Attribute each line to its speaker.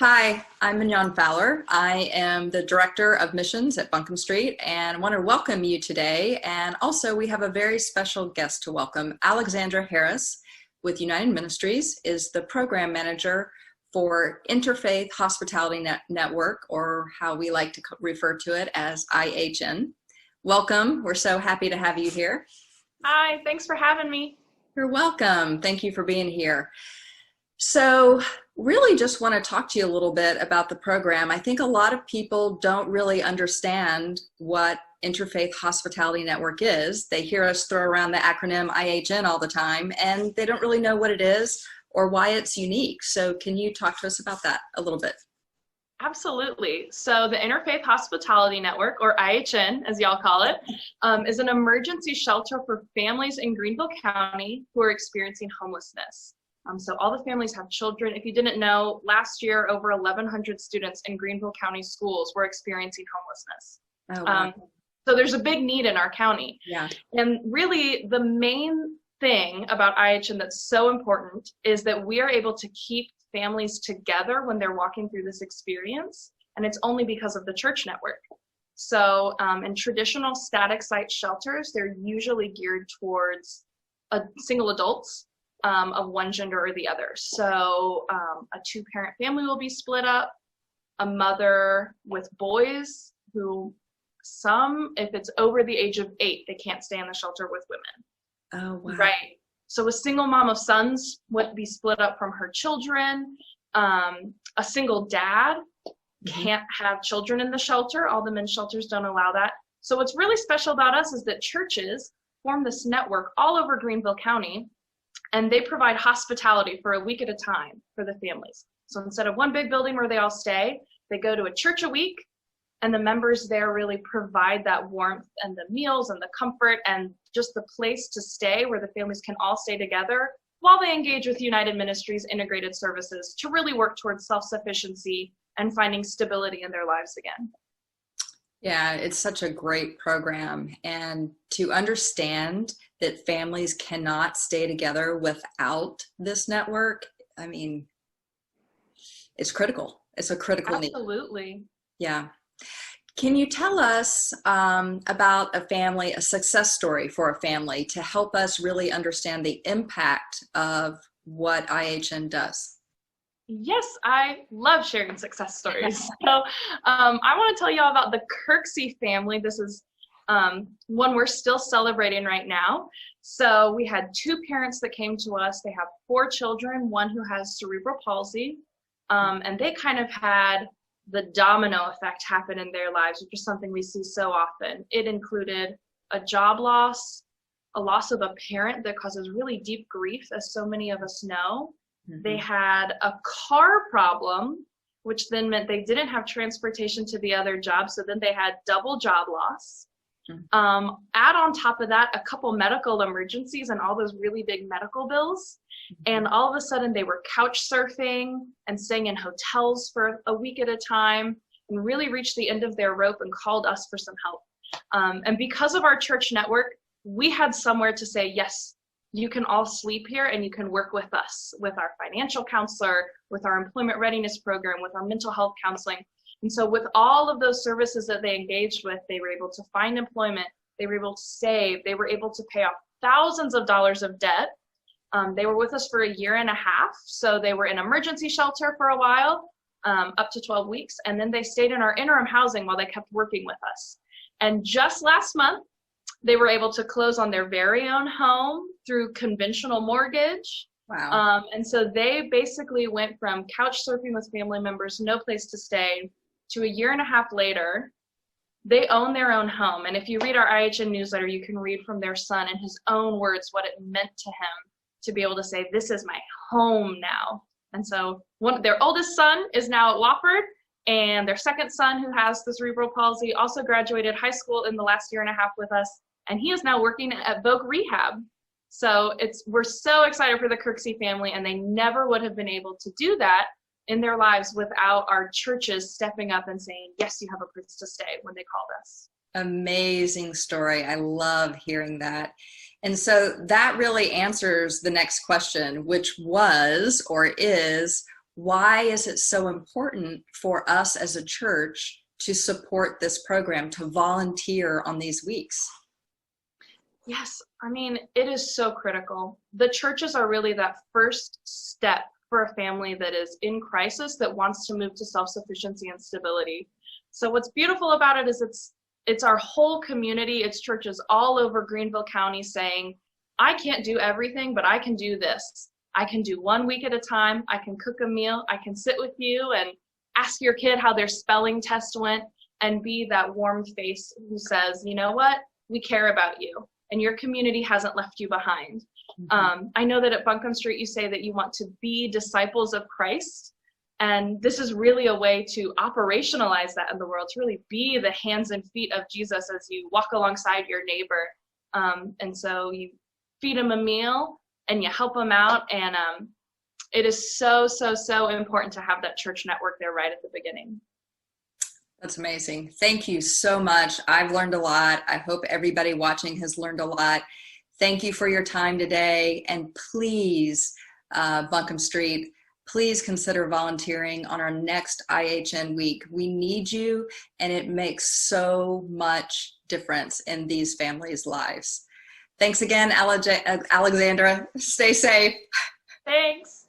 Speaker 1: Hi, I'm Mignon Fowler. I am the Director of Missions at Buncombe Street and I want to welcome you today. And also we have a very special guest to welcome. Alexandra Harris with United Ministries is the Program Manager for Interfaith Hospitality Network, or how we like to refer to it as IHN. Welcome. We're so happy to have you here.
Speaker 2: Hi, thanks for having me.
Speaker 1: You're welcome. Thank you for being here. So really just want to talk to you a little bit about the program. I think a lot of people don't really understand what Interfaith Hospitality Network is. They hear us throw around the acronym IHN all the time, and they don't really know what it is or why it's unique. So can you talk to us about that a little bit?
Speaker 2: Absolutely. So the Interfaith Hospitality Network, or IHN as y'all call it, is an emergency shelter for families in Greenville County who are experiencing homelessness. So all the families have children. If you didn't know, last year over 1,100 students in Greenville County schools were experiencing homelessness.
Speaker 1: Oh, wow.
Speaker 2: So there's a big need in our county.
Speaker 1: Yeah.
Speaker 2: And really the main thing about IHN that's so important is that we are able to keep families together when they're walking through this experience, and it's only because of the church network. So in traditional static site shelters, they're usually geared towards single adults of one gender or the other. So a two-parent family will be split up, a mother with boys who if it's over the age of 8, they can't stay in the shelter with women.
Speaker 1: Oh, wow.
Speaker 2: Right. So a single mom of sons would be split up from her children. A single dad can't have children in the shelter. All the men's shelters don't allow that. So what's really special about us is that churches form this network all over Greenville County, and they provide hospitality for a week at a time for the families. So instead of one big building where they all stay, they go to a church a week, and the members there really provide that warmth and the meals and the comfort and just the place to stay where the families can all stay together while they engage with United Ministries integrated services to really work towards self-sufficiency and finding stability in their lives again.
Speaker 1: Yeah, it's such a great program. And to understand that families cannot stay together without this network, I mean, it's critical. It's a critical need.
Speaker 2: Absolutely.
Speaker 1: Yeah. Can you tell us about a success story for a family to help us really understand the impact of what IHN does?
Speaker 2: Yes, I love sharing success stories. So I want to tell you all about the Kirksey family. This is one we're still celebrating right now. So we had 2 parents that came to us. They have 4 children, one who has cerebral palsy, and they kind of had the domino effect happen in their lives, which is something we see so often. It included a job loss, a loss of a parent that causes really deep grief, as so many of us know. They had a car problem, which then meant they didn't have transportation to the other job, so then they had double job loss. Add on top of that a couple medical emergencies and all those really big medical bills, and all of a sudden they were couch surfing and staying in hotels for a week at a time, and really reached the end of their rope and called us for some help. And because of our church network, we had somewhere to say, yes, you can all sleep here and you can work with us, with our financial counselor, with our employment readiness program, with our mental health counseling. And so with all of those services that they engaged with, they were able to find employment, they were able to save, they were able to pay off thousands of dollars of debt. They were with us for 1.5 years. So they were in emergency shelter for a while, up to 12 weeks. And then they stayed in our interim housing while they kept working with us. And just last month, they were able to close on their very own home through conventional mortgage.
Speaker 1: Wow.
Speaker 2: And so they basically went from couch surfing with family members, no place to stay, to 1.5 years later, they own their own home. And if you read our IHN newsletter, you can read from their son in his own words what it meant to him to be able to say, this is my home now. And so their oldest son is now at Wofford, and their second son, who has the cerebral palsy, also graduated high school in the last 1.5 years with us, and he is now working at Vogue Rehab. So we're so excited for the Kirksey family, and they never would have been able to do that in their lives without our churches stepping up and saying, yes, you have a place to stay when they called us.
Speaker 1: Amazing story. I love hearing that. And so that really answers the next question, which was or is, why is it so important for us as a church to support this program, to volunteer on these weeks?
Speaker 2: Yes, I mean, it is so critical. The churches are really that first step for a family that is in crisis, that wants to move to self-sufficiency and stability. So what's beautiful about it is it's our whole community. It's churches all over Greenville County saying, I can't do everything, but I can do this. I can do 1 week at a time. I can cook a meal. I can sit with you and ask your kid how their spelling test went and be that warm face who says, you know what, we care about you and your community hasn't left you behind. I know that at Buncombe Street, you say that you want to be disciples of Christ. And this is really a way to operationalize that in the world, to really be the hands and feet of Jesus as you walk alongside your neighbor. And so you feed them a meal and you help them out. And it is so, so, so important to have that church network there right at the beginning.
Speaker 1: That's amazing. Thank you so much. I've learned a lot. I hope everybody watching has learned a lot. Thank you for your time today. And please, Buncombe Street, please consider volunteering on our next IHN week. We need you, and it makes so much difference in these families' lives. Thanks again, Alexandra. Stay safe.
Speaker 2: Thanks.